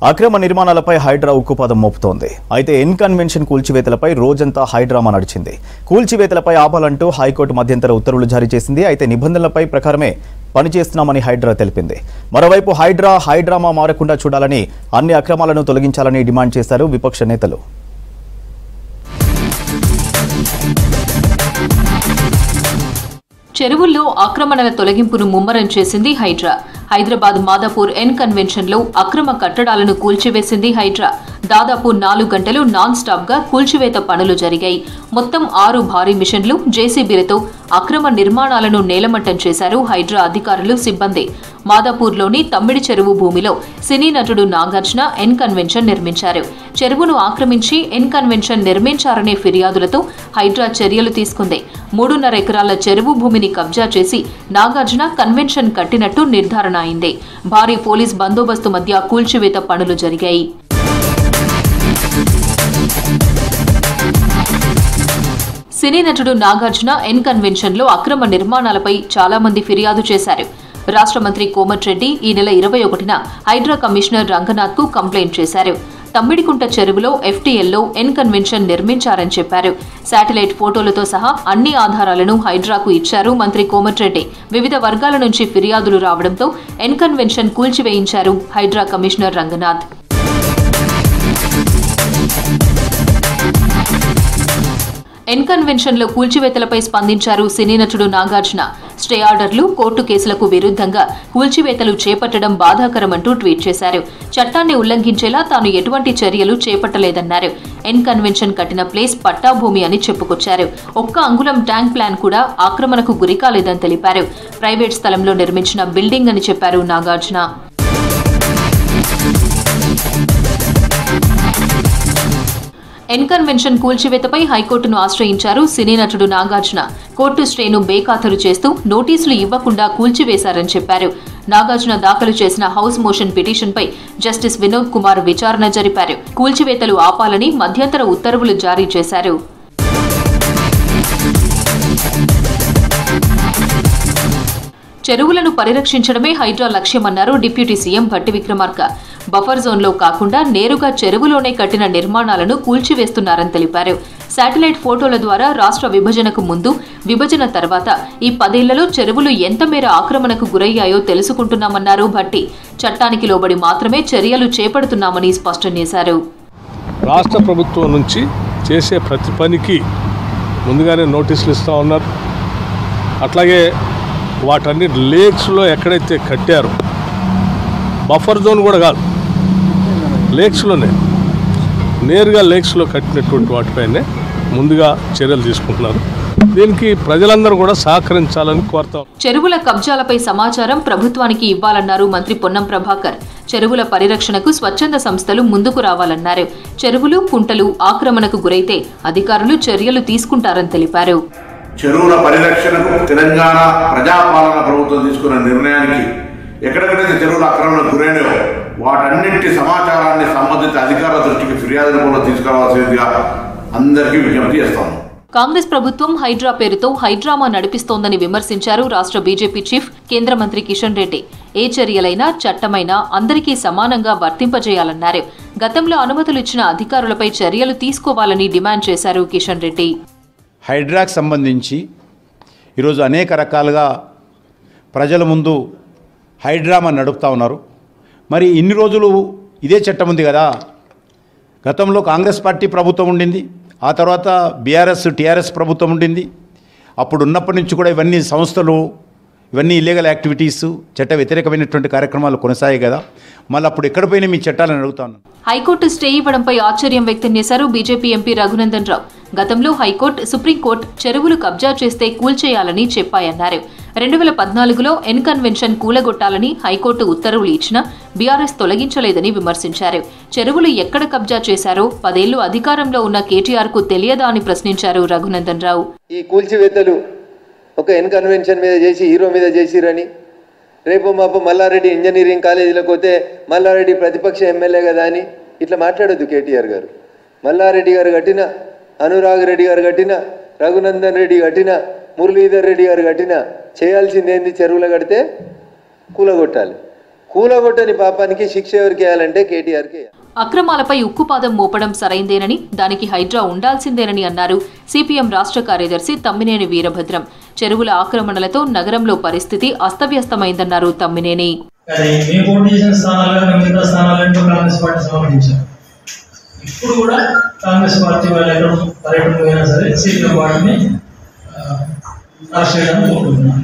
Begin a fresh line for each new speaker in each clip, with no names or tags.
అక్రమ నిర్మాణాలపై హైడ్రా ఉక్కుపాదం మోపుతోంది. అయితే ఇన్కన్వెన్షన్ కూల్చివేతలపై రోజంతా హైడ్రామా నడిచింది. కూల్చివేతలపై ఆపాలంటూ హైకోర్టు మధ్యంతర ఉత్తర్వులు జారీ చేసింది. అయితే నిబంధనలపై ప్రకారమే పనిచేస్తున్నామని హైడ్రా తెలిపింది. మరోవైపు హైడ్రామా మారకుండా చూడాలని, అన్ని అక్రమాలను తొలగించాలని డిమాండ్ చేశారు విపక్ష నేతలు.
చెరువుల్లో ఆక్రమణల తొలగింపును ముమ్మరం చేసింది హైడ్రా. హైదరాబాద్ మాదాపూర్ ఎన్ కన్వెన్షన్ లో అక్రమ కట్టడాలను కూల్చివేసింది హైడ్రా. దాదాపు 4 గంటలు నాన్ స్టాప్ గా కూల్చివేత పనులు జరిగాయి. మొత్తం 6 భారీ మిషన్లు, జేసీబీలతో అక్రమ నిర్మాణాలను నేలమట్టం చేశారు హైడ్రా అధికారులు, సిబ్బంది. మాదాపూర్లోని తమ్మిడి చెరువు భూమిలో సినీ నటుడు నాగార్జున ఎన్ కన్వెన్షన్ నిర్మించారు. చెరువును ఆక్రమించి ఎన్ కన్వెన్షన్ నిర్మించారనే ఫిర్యాదులతో హైడ్రా చర్యలు తీసుకుంది. 3.5 ఎకరాల చెరువు భూమిని కబ్జా చేసి నాగార్జున కన్వెన్షన్ కట్టినట్టు నిర్ధారణ అయింది. భారీ పోలీస్ బందోబస్తు మధ్య కూల్చివేత పనులు జరిగాయి. సినీ నటుడు నాగార్జున ఎన్ కన్వెన్షన్ లో అక్రమ నిర్మాణాలపై చాలా మంది ఫిర్యాదు చేశారు. రాష్ట్ర మంత్రి కోమటిరెడ్డి ఈ నెల 21న హైడ్రా కమిషనర్ రంగనాథ్ కు కంప్లైంట్ చేశారు. తమ్మిడికుంట చెరువులో ఎఫ్టీఎల్లో ఎన్ కన్వెన్షన్ నిర్మించారని చెప్పారు. శాటిలైట్ ఫోటోలతో సహా అన్ని ఆధారాలను హైడ్రాకు ఇచ్చారు మంత్రి కోమటిరెడ్డి. వివిధ వర్గాల నుంచి ఫిర్యాదులు రావడంతో ఎన్ కన్వెన్షన్ కూల్చివేయించారు Hydraa commissioner Ranganath. N convention లో కూల్చివేతలపై స్పందించారు సినీ నటుడు నాగార్జున. స్టే ఆర్డర్లు, కోర్టు కేసులకు విరుద్ధంగా కూల్చివేతలు చేపట్టడం బాధాకరమంటూ ట్వీట్ చేశారు. చట్టాన్ని ఉల్లంఘించేలా తాను ఎటువంటి చర్యలు చేపట్టలేదన్నారు. ఎన్ కన్వెన్షన్ కట్టిన ప్లేస్ పట్టాభూమి అని చెప్పుకొచ్చారు. 1 అంగుళం ట్యాంక్ ప్లాన్ కూడా ఆక్రమణకు గురికాలేదని తెలిపారు. ప్రైవేట్ స్థలంలో నిర్మించిన బిల్డింగ్ అని చెప్పారు నాగార్జున. ఎన్ కన్వెన్షన్ కూల్చివేతపై హైకోర్టును ఆశ్రయించారు సినీ నటుడు నాగార్జున. కోర్టు స్టేను బేఖాతరు చేస్తూ నోటీసులు ఇవ్వకుండా కూల్చివేశారని చెప్పారు. నాగార్జున దాఖలు చేసిన హౌస్ మోషన్ పిటిషన్పై జస్టిస్ వినోద్ కుమార్ విచారణ జరిపారు. కూల్చివేతలు ఆపాలని మధ్యంతర ఉత్తర్వులు జారీ చేశారు. చెరువులను పరిరక్షించడమే హైడ్రా లక్ష్యమన్నారు deputy CM Bhatti Vikramarka. Buffer జోన్లో కాకుండా నేరుగా చెరువులోనే కట్టిన నిర్మాణాలను కూల్చివేస్తున్నారని తెలిపారు. శాటిలైట్ ఫోటోల ద్వారా రాష్ట్ర విభజనకు ముందు, విభజన తర్వాత ఈ 10 ఏళ్లలో చెరువులు ఎంత మేర ఆక్రమణకు గురయ్యాయో తెలుసుకుంటున్నామన్నారు భట్టి. చట్టానికి లోబడి మాత్రమే చర్యలు చేపడుతున్నామని స్పష్టం చేశారు.
రాష్ట్ర ప్రభుత్వం నుంచి చేసే ప్రతి పనికి ముందుగానే నోటీసులు ఇస్తూ ఉన్నారు. అట్లాగే వాటన్ని లేక్స్లో ఎక్కడైతే కట్టారో, బఫర్ జోన్ కూడా కాదు, లేక్స్లోనే నేరుగా లేక్స్లో కట్టినటువంటి వాటిపైనే ముందుగా చర్యలు తీసుకుంటున్నారు. దీనికి ప్రజలందరూ కూడా సహకరించాలని కోరుతాం.
చెరువుల కబ్జాలపై సమాచారం ప్రభుత్వానికి ఇవ్వాలన్నారు మంత్రి పొన్నం ప్రభాకర్. చెరువుల పరిరక్షణకు స్వచ్ఛంద సంస్థలు ముందుకు రావాలన్నారు. చెరువులు, కుంటలు ఆక్రమణకు గురైతే అధికారులు చర్యలు తీసుకుంటారని తెలిపారు.
చెరువుల పరిరక్షణకు తెలంగాణ ప్రజాపాలన ప్రభుత్వం తీసుకున్న నిర్ణయానికి ఎక్కడెక్కడైతే చెరువుల ఆక్రమణకు గురైనవో వాటన్నింటి సమాచారాన్ని సంబంధిత అధికారుల దృష్టికి ఫిర్యాదు రూపంలో తీసుకురావాల్సిందిగా అందరికీ విజ్ఞప్తి చేస్తాను.
కాంగ్రెస్ ప్రభుత్వం హైడ్రా పేరుతో హైడ్రామా నడిపిస్తోందని విమర్శించారు రాష్ట్ర బీజేపీ చీఫ్, కేంద్ర మంత్రి కిషన్ రెడ్డి. ఏ చర్యలైనా, చట్టమైనా అందరికీ సమానంగా వర్తింపజేయాలన్నారు. గతంలో అనుమతులు ఇచ్చిన అధికారులపై చర్యలు తీసుకోవాలని డిమాండ్ చేశారు కిషన్ రెడ్డి.
హైడ్రాకు సంబంధించి ఈరోజు అనేక రకాలుగా ప్రజల ముందు హైడ్రామా నడుపుతూ ఉన్నారు. మరి ఇన్ని రోజులు ఇదే చట్టం ఉంది కదా. గతంలో కాంగ్రెస్ పార్టీ ప్రభుత్వం ఉండింది, ఆ తర్వాత బీఆర్ఎస్ టీఆర్ఎస్ ప్రభుత్వం ఉండింది. అప్పుడు ఉన్నప్పటి నుంచి కూడా ఇవన్నీ సంస్థలు, ఇవన్నీ ఇల్లీగల్ యాక్టివిటీస్, చట్ట వ్యతిరేకమైనటువంటి కార్యక్రమాలు కొనసాగాయి కదా. మళ్ళీ అప్పుడు ఎక్కడ పోయినా మీ చట్టాలను అడుగుతాను.
హైకోర్టు స్టే ఇవ్వడంపై ఆశ్చర్యం వ్యక్తం చేశారు బీజేపీ ఎంపీ రఘునందన్ రావు. గతంలో హైకోర్టు, సుప్రీంకోర్టు చెరువులు కబ్జా చేస్తే కూల్చేయాలని చెప్పాయన్నారు. 2014లో ఎన్ కన్వెన్షన్ కూలగొట్టాలని హైకోర్టు ఉత్తర్వులు ఇచ్చినా బీఆర్ఎస్ తొలగించలేదని విమర్శించారు. చెరువులు ఎక్కడ కబ్జా చేశారో 10 ఏళ్లు అధికారంలో ఉన్న కేటీఆర్ కు తెలియదా అని ప్రశ్నించారు రఘునందన్ రావు.
ఈ కూల్చివేతలు ఒక ఎన్ కన్వెన్షన్ మీద చేసి, హీరో మీద చేసిరని, రేపు మాపు మల్లారెడ్డి ఇంజనీరింగ్ కాలేజీలోకి పోతే మల్లారెడ్డి ప్రతిపక్ష ఎమ్మెల్యే కదా అని ఇట్లా మాట్లాడొద్దు కేటీఆర్ గారు. మల్లారెడ్డి గారు కట్టిన, అనురాగ్ రెడ్డి గారు కట్టిన, రఘునందన్ రెడ్డి కట్టిన, మురళీధర్ రెడ్డి గారు కట్టిన, చేయాల్సింది ఏంది? చెరువులు కడితే కూలగొట్టాలి. కూలగొట్టని పాపానికి శిక్ష ఎవరికి వేయాలంటే కేటీఆర్కి.
అక్రమాలపై ఉక్కుపాదం మోపడం సరైందేనని, దానికి హైడ్రా ఉండాల్సిందేనని అన్నారు సిపిఎం రాష్ట్ర కార్యదర్శి తమ్మినేని వీరభద్రం. చెరువుల ఆక్రమణలతో నగరంలో పరిస్థితి అస్తవ్యస్తమైందన్నారు తమ్మినేని.
ఇప్పుడు కూడా కాంగ్రెస్ పార్టీ వాళ్ళు పర్యటన పోయినా సరే సిపిఎం వాటిని అరెస్ట్ చేయడానికి కోరుకుంటున్నాను.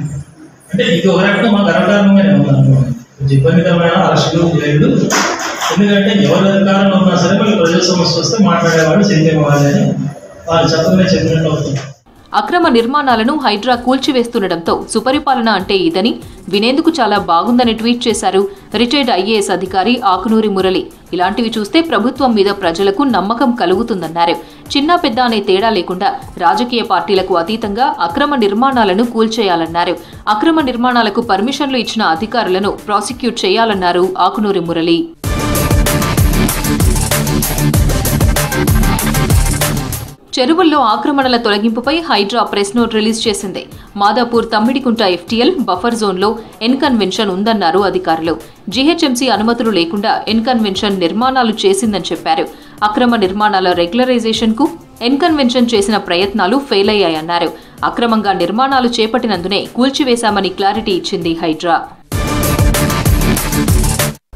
అంటే ఇది ఒక రకంగా మాకు గర్వకారణంగానే ఉందనుకోండి, ఇబ్బందికరమైన అరెస్టులు జైలు. ఎందుకంటే ఎవరి అధికారంలో ఉన్నా సరే వాళ్ళు ప్రజల సమస్య వస్తే మాట్లాడేవాళ్ళు సిపిఎం వాళ్ళని వాళ్ళు చెప్పినట్టు అవుతుంది.
అక్రమ నిర్మాణాలను హైడ్రా కూల్చివేస్తుండటంతో సుపరిపాలన అంటే ఇదని, వినేందుకు చాలా బాగుందని ట్వీట్ చేశారు రిటైర్డ్ ఐఏఎస్ అధికారి ఆకునూరి మురళి. ఇలాంటివి చూస్తే ప్రభుత్వం మీద ప్రజలకు నమ్మకం కలుగుతుందన్నారు. చిన్న పెద్ద అనే తేడా లేకుండా రాజకీయ పార్టీలకు అతీతంగా అక్రమ నిర్మాణాలను కూల్చేయాలన్నారు. అక్రమ నిర్మాణాలకు పర్మిషన్లు ఇచ్చిన అధికారులను ప్రాసిక్యూట్ చేయాలన్నారు ఆకునూరి మురళి. చెరువుల్లో ఆక్రమణల తొలగింపుపై హైడ్రా ప్రెస్ నోట్ రిలీజ్ చేసింది. మాదాపూర్ తమ్మిడికుంట ఎఫ్టీఎల్ బఫర్ జోన్లో ఎన్కన్వెన్షన్ ఉందన్నారు అధికారులు. జీహెచ్ఎంసీ అనుమతులు లేకుండా ఎన్కన్వెన్షన్ నిర్మాణాలు చేసిందని చెప్పారు. అక్రమ నిర్మాణాల రెగ్యులరైజేషన్కు ఎన్కన్వెన్షన్ చేసిన ప్రయత్నాలు ఫెయిల్ అయ్యాయన్నారు. అక్రమంగా నిర్మాణాలు చేపట్టినందునే కూల్చివేశామని క్లారిటీ ఇచ్చింది హైడ్రా.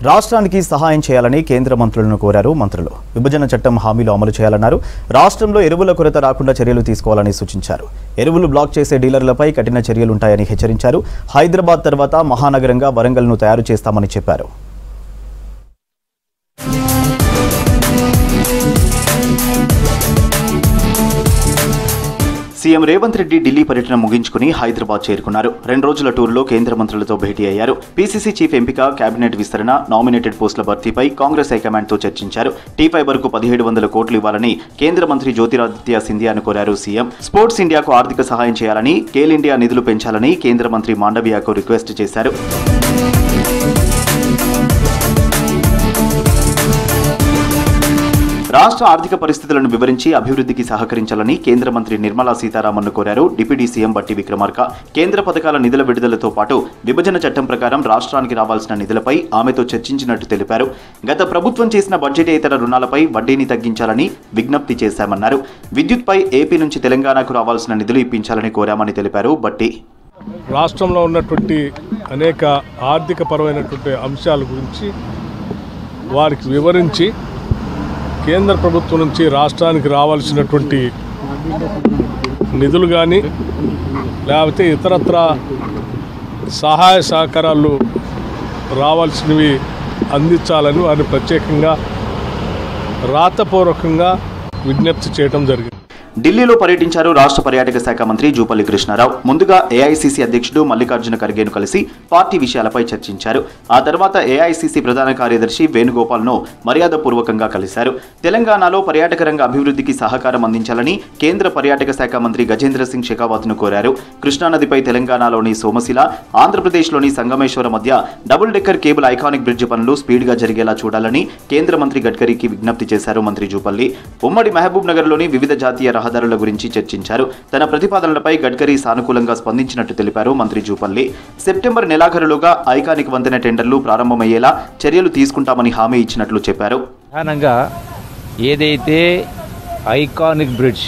రాష్ట్రానికి సహాయం చేయాలని కేంద్ర మంత్రులను కోరారు మంత్రులు. విభజన చట్టం హామీలు అమలు చేయాలన్నారు. రాష్ట్రంలో ఎరువుల కొరత రాకుండా చర్యలు తీసుకోవాలని సూచించారు. ఎరువులు బ్లాక్ చేసే డీలర్లపై కఠిన చర్యలుంటాయని హెచ్చరించారు. హైదరాబాద్ తర్వాత మహానగరంగా వరంగల్ను తయారు చేస్తామని చెప్పారు. సీఎం రేవంత్ రెడ్డి ఢిల్లీ పర్యటన ముగించుకుని హైదరాబాద్ చేరుకున్నారు. 2 రోజుల టూర్లో కేంద్ర మంత్రులతో భేటీ అయ్యారు. పీసీసీ చీఫ్ ఎంపిక, కేబినెట్ విస్తరణ, నామినేటెడ్ పోస్టుల భర్తీపై కాంగ్రెస్ హైకమాండ్తో చర్చించారు. టీ5కు 1700 కోట్లు ఇవ్వాలని కేంద్ర మంత్రి జ్యోతిరాదిత్య సింధియాను కోరారు సీఎం. స్పోర్ట్స్ ఇండియాకు ఆర్థిక సహాయం చేయాలని, ఖేల్ ఇండియా నిధులు పెంచాలని కేంద్ర మంత్రి మాండవియాకు రిక్వెస్ట్ చేశారు. రాష్ట్ర ఆర్థిక పరిస్థితులను వివరించి అభివృద్ధికి సహకరించాలని కేంద్ర మంత్రి నిర్మలా సీతారామన్ను కోరారు డిప్యూటీ సీఎం బట్టి విక్రమార్క. కేంద్ర పథకాల నిధుల విడుదలతో పాటు విభజన చట్టం ప్రకారం రాష్ట్రానికి రావాల్సిన నిధులపై ఆమెతో చర్చించినట్టు తెలిపారు. గత ప్రభుత్వం చేసిన బడ్జెటేతర రుణాలపై వడ్డీని తగ్గించాలని విజ్ఞప్తి చేశామన్నారు. విద్యుత్పై ఏపీ నుంచి తెలంగాణకు రావాల్సిన నిధులు ఇప్పించాలని కోరామని తెలిపారు బట్టి.
రాష్ట్రంలో ఉన్నటువంటి అనేక ఆర్థిక పరమైనటువంటి అంశాల గురించి వారికి వివరించి కేంద్ర ప్రభుత్వం నుంచి రాష్ట్రానికి రావాల్సినటువంటి నిధులు కానీ లేకపోతే ఇతరత్ర సహాయ సహకారాలు రావాల్సినవి అందించాలని వారిని ప్రత్యేకంగా రాతపూర్వకంగా విజ్ఞప్తి చేయడం జరిగింది.
ఢిల్లీలో పర్యటించారు రాష్ట్ర పర్యాటక శాఖ మంత్రి జూపల్లి కృష్ణారావు. ముందుగా ఏఐసీసీ అధ్యక్షుడు మల్లికార్జున ఖర్గేను కలిసి పార్టీ విషయాలపై చర్చించారు. ఆ తర్వాత ఏఐసీసీ ప్రధాన కార్యదర్శి వేణుగోపాల్ను మర్యాదపూర్వకంగా కలిశారు. తెలంగాణలో పర్యాటక రంగ అభివృద్ధికి సహకారం అందించాలని కేంద్ర పర్యాటక శాఖ మంత్రి గజేంద్ర సింగ్ షెకావత్ను కోరారు. కృష్ణానదిపై తెలంగాణలోని సోమశిల, ఆంధ్రప్రదేశ్లోని సంగమేశ్వర మధ్య double decker cable iconic bridge పనులు స్పీడ్గా జరిగేలా చూడాలని కేంద్ర మంత్రి గడ్కరీకి విజ్ఞప్తి చేశారు మంత్రి జూపల్లి. ఉమ్మడి మహబూబ్ నగర్లోని వివిధ జాతీయ రహదారుల గురించి చర్చించారు. తన ప్రతిపాదనలపై గడ్కరీ సానుకూలంగా స్పందించినట్టు తెలిపారు మంత్రి జూపల్లి. సెప్టెంబర్ నెలాఖరులోగా ఐకానిక్ వంతెన టెండర్లు ప్రారంభమయ్యేలా చర్యలు తీసుకుంటామని హామీ ఇచ్చినట్లు చెప్పారు.
ప్రధానంగా ఏదైతే ఐకానిక్ బ్రిడ్జ్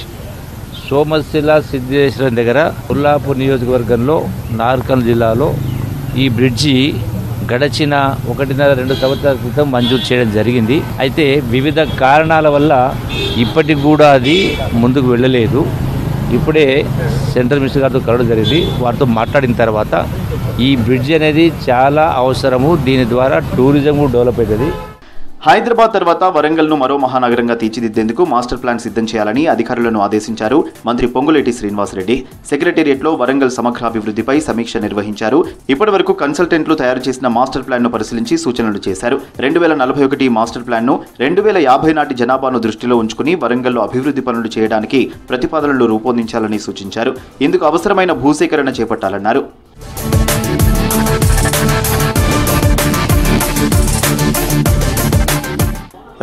సోమశిల సిద్ధేశ్వరం దగ్గర కొల్లాపూర్ నియోజకవర్గంలో నార్కల్ జిల్లాలో ఈ బ్రిడ్జి గడచిన 1.5-2 సంవత్సరాల క్రితం మంజూరు చేయడం జరిగింది. అయితే వివిధ కారణాల వల్ల ఇప్పటికి కూడా అది ముందుకు వెళ్ళలేదు. ఇప్పుడే సెంట్రల్ మినిస్టర్ గారితో కలవడం జరిగింది. వారితో మాట్లాడిన తర్వాత ఈ బ్రిడ్జ్ అనేది చాలా అవసరము, దీని ద్వారా టూరిజం డెవలప్ అవుతుంది.
హైదరాబాద్ తర్వాత వరంగల్ను మరో మహానగరంగా తీర్చిదిద్దేందుకు మాస్టర్ ప్లాన్ సిద్ధం చేయాలని అధికారులను ఆదేశించారు మంత్రి పొంగులేటి శ్రీనివాసరెడ్డి. సెక్రటేరియట్లో వరంగల్ సమగ్రాభివృద్ధిపై సమీక్ష నిర్వహించారు. ఇప్పటివరకు కన్సల్టెంట్లు తయారు చేసిన మాస్టర్ ప్లాన్ను పరిశీలించి సూచనలు చేశారు. 2041 మాస్టర్ ప్లాన్ను 2050 నాటి జనాభాను దృష్టిలో ఉంచుకుని వరంగల్లో అభివృద్ధి పనులు చేయడానికి ప్రతిపాదనలు రూపొందించాలని సూచించారు. ఇందుకు అవసరమైన భూసేకరణ చేపట్టాలన్నారు.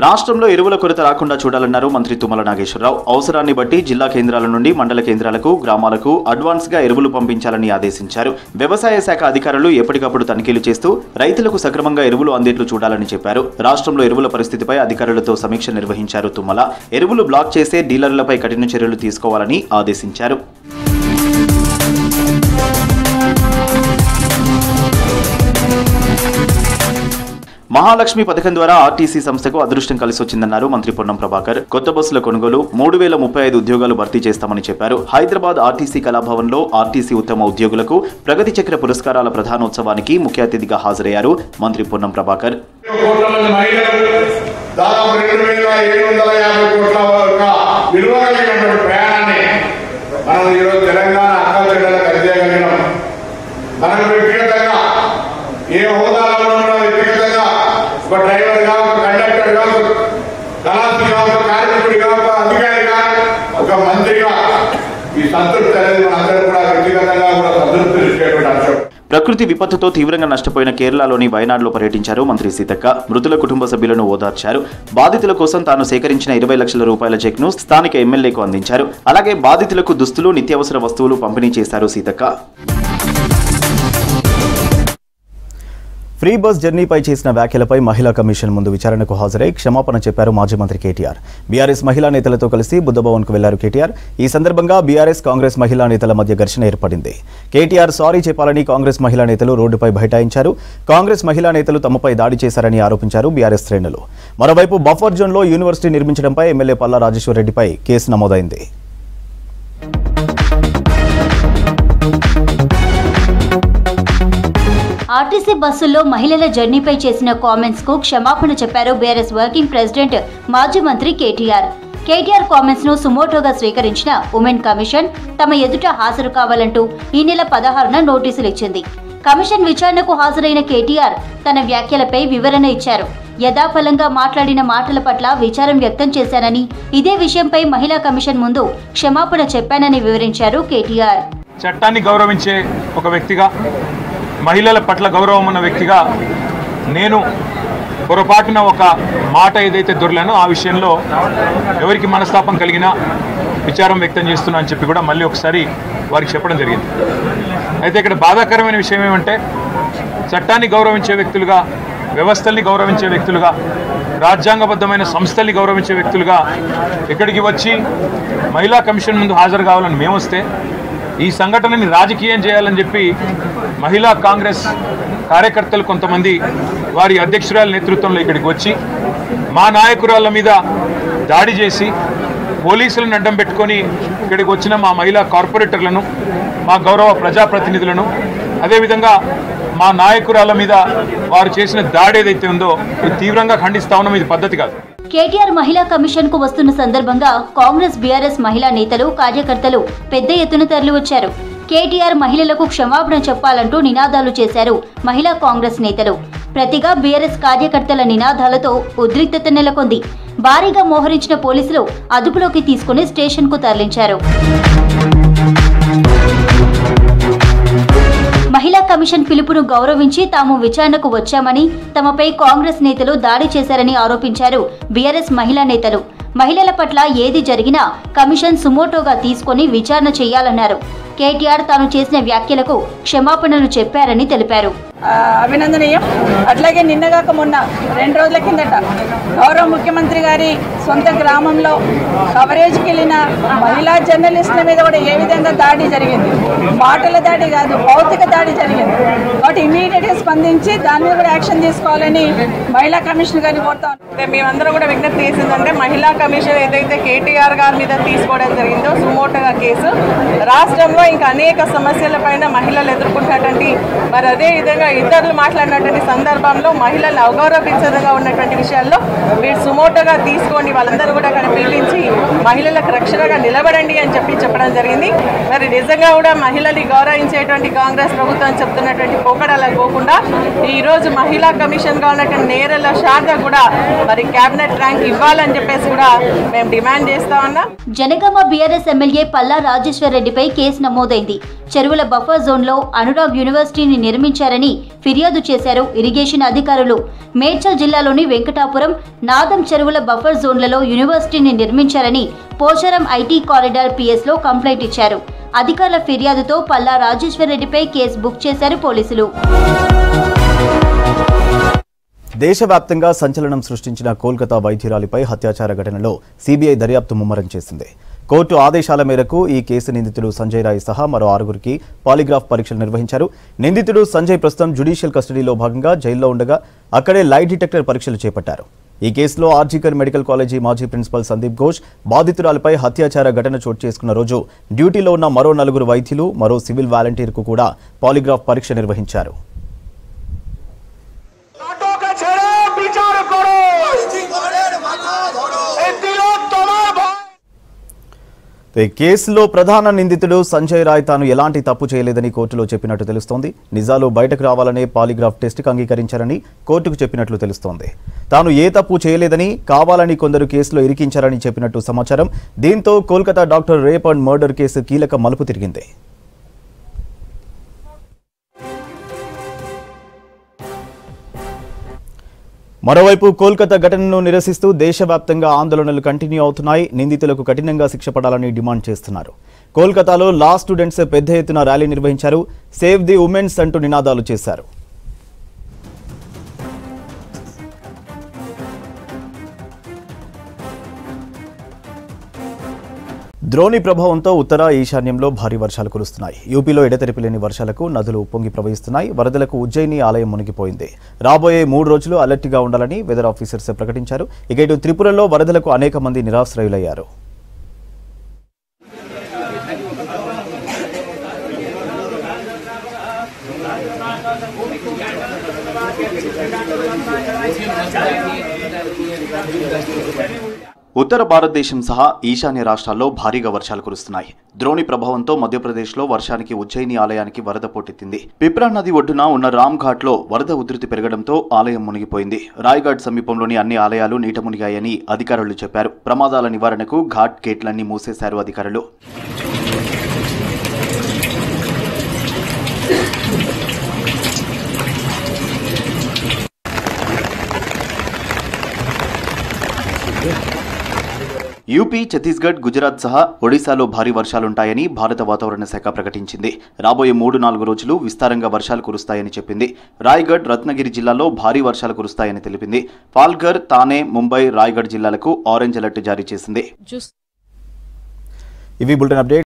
రాష్ట్రంలో ఎరువుల కొరత రాకుండా చూడాలన్నారు మంత్రి తుమ్మల నాగేశ్వరరావు. అవసరాన్ని బట్టి జిల్లా కేంద్రాల నుండి మండల కేంద్రాలకు, గ్రామాలకు అడ్వాన్స్ గా ఎరువులు పంపించాలని ఆదేశించారు. వ్యవసాయ శాఖ అధికారులు ఎప్పటికప్పుడు తనిఖీలు చేస్తూ రైతులకు సక్రమంగా ఎరువులు అందేట్లు చూడాలని చెప్పారు. రాష్ట్రంలో ఎరువుల పరిస్థితిపై అధికారులతో సమీక్ష నిర్వహించారు తుమ్మల. ఎరువులు బ్లాక్ చేసే డీలర్లపై కఠిన చర్యలు తీసుకోవాలని ఆదేశించారు. మహాలక్ష్మి పథకం ద్వారా ఆర్టీసీ సంస్థకు అదృష్టం కలిసి వచ్చిందన్నారు మంత్రి పొన్నం ప్రభాకర్. కొత్త బస్సుల కొనుగోలు, 3035 ఉద్యోగాలు భర్తీ చేస్తామని చెప్పారు. హైదరాబాద్ ఆర్టీసీ కళాభవన్ లో ఆర్టీసీ ఉత్తమ ఉద్యోగులకు ప్రగతి చక్ర పురస్కారాల ప్రధానోత్సవానికి ముఖ్య అతిథిగా హాజరయ్యారు మంత్రి పొన్నం ప్రభాకర్.
డ్రైవర్గా, కండక్టర్గా, కళాశాలగా, కార్మికుడిగా, అధికారిగా, ఒక మంత్రిగా ఈ సంతృప్తి అనేది మనందరూ కూడా వ్యక్తిగతంగా కూడా సంతృప్తి ఇచ్చేటువంటి అంశం.
ప్రకృతి విపత్తుతో తీవ్రంగా నష్టపోయిన కేరళలోని వయనాడులో పర్యటించారు మంత్రి సీతక్క. మృతుల కుటుంబ సభ్యులను ఓదార్చారు. బాధితుల కోసం తాను సేకరించిన 20 లక్షల రూపాయల చెక్ను స్థానిక ఎమ్మెల్యేకు అందించారు. అలాగే బాధితులకు దుస్తులు, నిత్యావసర వస్తువులు పంపిణీ చేశారు సీతక్క. ఫ్రీ బస్ జర్నీపై చేసిన వ్యాఖ్యలపై మహిళా కమిషన్ ముందు విచారణకు హాజరై క్షమాపణ చెప్పారు మాజీ మంత్రి కేటీఆర్. బీఆర్ఎస్ మహిళా నేతలతో కలిసి బుద్ధభవన్కు వెళ్లారు కేటీఆర్. ఈ సందర్భంగా బీఆర్ఎస్, కాంగ్రెస్ మహిళా నేతల మధ్య ఘర్షణ ఏర్పడింది. కేటీఆర్ సారీ చెప్పాలని కాంగ్రెస్ మహిళా నేతలు రోడ్డుపై బైఠాయించారు. కాంగ్రెస్ మహిళా నేతలు తమపై దాడి చేశారని ఆరోపించారు బీఆర్ఎస్ శ్రేణులు. మరోవైపు బఫర్ జోన్లో యూనివర్సిటీ నిర్మించడంపై ఎమ్మెల్యే పల్లా రాజేశ్వరరెడ్డిపై కేసు నమోదైంది.
ఆర్టీసీ బస్సుల్లో మహిళల జర్నీపై చేసిన కామెంట్స్ కు క్షమాపణ చెప్పారు బీఆర్ఎస్ వర్కింగ్ ప్రెసిడెంట్ మాజీ మంత్రి కేటీఆర్. కేటీఆర్ కామెంట్స్ ను సుమోటోగా స్వీకరించిన ఉమెన్ కమిషన్ తమ ఎదుట హాజరు కావాలంటూ ఈ నెల 16న నోటీసులు ఇచ్చింది. కమిషన్ విచారణకు హాజరైన కేటీఆర్ తన వ్యాఖ్యలపై వివరణ ఇచ్చారు. యథాఫలంగా మాట్లాడిన మాటల పట్ల విచారం వ్యక్తం చేశానని, ఇదే విషయంపై మహిళా కమిషన్ ముందు క్షమాపణ చెప్పానని వివరించారు కేటీఆర్.
చట్టాన్ని గౌరవించే ఒక వ్యక్తిగా, మహిళల పట్ల గౌరవం ఉన్న వ్యక్తిగా నేను పొరపాటున ఒక మాట ఏదైతే దొరలేనో ఆ విషయంలో ఎవరికి మనస్తాపం కలిగినా విచారం వ్యక్తం చేస్తున్నా అని చెప్పి కూడా మళ్ళీ ఒకసారి వారికి చెప్పడం జరిగింది. అయితే ఇక్కడ బాధాకరమైన విషయం ఏమంటే, చట్టాన్ని గౌరవించే వ్యక్తులుగా, వ్యవస్థల్ని గౌరవించే వ్యక్తులుగా, రాజ్యాంగబద్ధమైన సంస్థల్ని గౌరవించే వ్యక్తులుగా ఇక్కడికి వచ్చి మహిళా కమిషన్ ముందు హాజరు కావాలని మేము వస్తే ఈ సంఘటనని రాజకీయం చేయాలని చెప్పి మహిళా కాంగ్రెస్ కార్యకర్తలు కొంతమంది వారి అధ్యక్షురాల నేతృత్వంలో ఇక్కడికి వచ్చి మా నాయకురాళ్ళ మీద దాడి చేసి పోలీసులను అడ్డం పెట్టుకొని ఇక్కడికి వచ్చిన మా మహిళా కార్పొరేటర్లను, మా గౌరవ ప్రజాప్రతినిధులను, అదేవిధంగా మా నాయకురాళ్ళ మీద వారు చేసిన దాడి ఏదైతే ఉందో ఇది తీవ్రంగా ఖండిస్తా ఉన్నాం. ఇది పద్ధతి కాదు.
కేటీఆర్ మహిళా కమిషన్ కు వస్తున్న సందర్భంగా కాంగ్రెస్, బీఆర్ఎస్ మహిళా నేతలు, కార్యకర్తలు పెద్ద ఎత్తున తరలివచ్చారు. కేటీఆర్ మహిళలకు క్షమాపణ చెప్పాలంటూ నినాదాలు చేశారు మహిళా కాంగ్రెస్ నేతలు. ప్రతిగా బీఆర్ఎస్ కార్యకర్తల నినాదాలతో ఉద్రిక్తత నెలకొంది. భారీగా మోహరించిన పోలీసులు అదుపులోకి తీసుకుని స్టేషన్ కు తరలించారు. మహిళా కమిషన్ పిలుపును గౌరవించి తాము విచారణకు వచ్చామని, తమపై కాంగ్రెస్ నేతలు దాడి చేశారని ఆరోపించారు బీఆర్ఎస్ మహిళా నేతలు. మహిళల పట్ల ఏది జరిగినా కమిషన్ సుమోటోగా తీసుకొని విచారణ చేయాలన్నారు. కేటీఆర్ తాను చేసిన వ్యాఖ్యలకు క్షమాపణలు చెప్పారని తెలిపారు.
అభినందనీయం. అట్లాగే నిన్నగాక మొన్న 2 రోజుల కిందట గౌరవ ముఖ్యమంత్రి గారి సొంత గ్రామంలో కవరేజ్కి వెళ్ళిన మహిళా జర్నలిస్టుల మీద కూడా ఏ విధంగా దాడి జరిగింది, మాటల దాడి కాదు భౌతిక దాడి జరిగింది. కాబట్టి ఇమీడియట్గా స్పందించి దాని మీద కూడా యాక్షన్ తీసుకోవాలని మహిళా కమిషన్ గారిని కోరుతాం.
మేమందరం కూడా విజ్ఞప్తి చేసిందంటే మహిళా కమిషన్ ఏదైతే కేటీఆర్ గారి మీద తీసుకోవడం జరిగిందో సుమోటోగా కేసు, రాష్ట్రంలో ఇంకా అనేక సమస్యల పైన మహిళలు ఎదుర్కొంటున్నటువంటి, మరి అదే విధంగా ఇతరులు మాట్లాడినటువంటి సందర్భంలో మహిళలు అవగౌరవించదంగా ఉన్నటువంటి విషయాల్లో మీరు సుమోటోగా తీసుకోండి, వాళ్ళందరూ కూడా అక్కడ పిలిపించి మహిళలకు రక్షణగా నిలబడండి అని చెప్పడం జరిగింది. మరి నిజంగా కూడా మహిళల్ని గౌరవించేటువంటి కాంగ్రెస్ ప్రభుత్వం చెప్తున్నటువంటి పోకడాలకు పోకుండా ఈరోజు మహిళా కమిషన్గా ఉన్నటువంటి నేరల శారద కూడా మరి క్యాబినెట్ ర్యాంక్ ఇవ్వాలని చెప్పేసి కూడా మేము డిమాండ్ చేస్తా ఉన్నాం.
జనగామ బీఆర్ఎస్ ఎమ్మెల్యే పల్లా రాజేశ్వరరెడ్డిపై కేసు నమోదైంది. చెరువుల బఫర్ జోన్లో అనురాగ్ యూనివర్సిటీని నిర్మించారని ఫిర్యాదు చేశారు ఇరిగేషన్ అధికారులు. మేడ్చల్ జిల్లాలోని వెంకటాపురం, నాదం చెరువుల బఫర్ జోన్లలో యూనివర్సిటీని నిర్మించాలని పోచారం ఐటీ కారిడార్ పిఎస్లో కంప్లైంట్ ఇచ్చారు. అధికారుల ఫిర్యాదుతో పల్లా రాజేశ్వర్ రెడ్డిపై కేసు బుక్ చేశారు పోలీసులు.
దేశవ్యాప్తంగా సంచలనం సృష్టించిన కోల్కతా వైద్యురాలిపై హత్యాచార ఘటనలో సీబీఐ దర్యాప్తు ముమ్మరం చేసింది. కోర్టు ఆదేశాల మేరకు ఈ కేసు నిందితుడు సంజయ్ రాయ్ సహా మరో 6గురికి పాలిగ్రాఫ్ పరీక్షలు నిర్వహించారు. నిందితుడు సంజయ్ ప్రస్తుతం జ్యుడిషియల్ కస్టడీలో భాగంగా జైల్లో ఉండగా అక్కడే లై డిటెక్టర్ పరీక్షలు చేపట్టారు. ఈ కేసులో ఆర్జీకర్ మెడికల్ కాలేజీ మాజీ ప్రిన్సిపల్ సందీప్ ఘోష్ బాధితురాలపై హత్యాచార ఘటన చోటు చేసుకున్న రోజు డ్యూటీలో ఉన్న మరో 4 వైద్యులు మరో సివిల్ వాలంటీర్కు కూడా పాలిగ్రాఫ్ పరీక్ష నిర్వహించారు. కేసులో ప్రధాన నిందితుడు సంజయ్ రాయ్ తాను ఎలాంటి తప్పు చేయలేదని కోర్టులో చెప్పినట్టు తెలుస్తోంది. నిజాలు బయటకు రావాలనే పాలిగ్రాఫ్ టెస్ట్కి అంగీకరించారని కోర్టుకు చెప్పినట్లు తెలుస్తోంది. తాను ఏ తప్పు చేయలేదని కావాలని కొందరు కేసులో ఇరికించారని చెప్పినట్టు సమాచారం. దీంతో Kolkata doctor rape and murder case కీలక మలుపు తిరిగింది. మరోవైపు కోల్కతా ఘటనను నిరసిస్తూ దేశవ్యాప్తంగా ఆందోళనలు కంటిన్యూ అవుతున్నాయి. నిందితులకు కఠినంగా శిక్ష పడాలని డిమాండ్ చేస్తున్నారు. కోల్కతాలో లా స్టూడెంట్స్ పెద్ద ఎత్తున ర్యాలీ నిర్వహించారు. సేవ్ ది ఉమెన్స్ అంటూ నినాదాలు చేశారు. ద్రోణి ప్రభావంతో ఉత్తర ఈశాన్యంలో భారీ వర్షాలు కురుస్తున్నాయి. యూపీలో ఎడతెరిపి లేని వర్షాలకు నదులు ఉప్పొంగి ప్రవహిస్తున్నాయి. వరదలకు ఉజ్జయిని ఆలయం మునిగిపోయింది. రాబోయే 3 రోజులు అలర్ట్గా ఉండాలని వెదర్ ఆఫీసర్స్ ప్రకటించారు. ఇక ఇటు త్రిపురలో వరదలకు అనేక మంది నిరాశ్రయులయ్యారు. ఉత్తర భారతదేశం సహా ఈశాన్య రాష్ట్రాల్లో భారీగా వర్షాలు కురుస్తున్నాయి. ద్రోణి ప్రభావంతో మధ్యప్రదేశ్లో వర్షానికి ఉజ్జయిని ఆలయానికి వరద పోటెత్తింది. పిప్రా నది ఒడ్డున ఉన్న రామ్ ఘాట్లో వరద ఉధృతి పెరగడంతో ఆలయం మునిగిపోయింది. రాయ్ఘాట్ సమీపంలోని అన్ని ఆలయాలు నీట మునిగాయని అధికారులు చెప్పారు. ప్రమాదాల నివారణకు ఘాట్ గేట్లన్నీ మూసేశారు అధికారులు. యూపీ, ఛత్తీస్గఢ్, గుజరాత్ సహా ఒడిశాలో భారీ వర్షాలుంటాయని భారత వాతావరణ శాఖ ప్రకటించింది. రాబోయే 3-4 రోజులు విస్తారంగా వర్షాలు కురుస్తాయని చెప్పింది. రాయ్గఢ్, రత్నగిరి జిల్లాలో భారీ వర్షాలు కురుస్తాయని తెలిపింది. పాల్ఘర్, తానే, ముంబై, రాయ్గఢ్ జిల్లాలకు ఆరెంజ్ అలర్ట్ జారీ చేసింది. ఇవి బులెటిన్ అప్డేట్.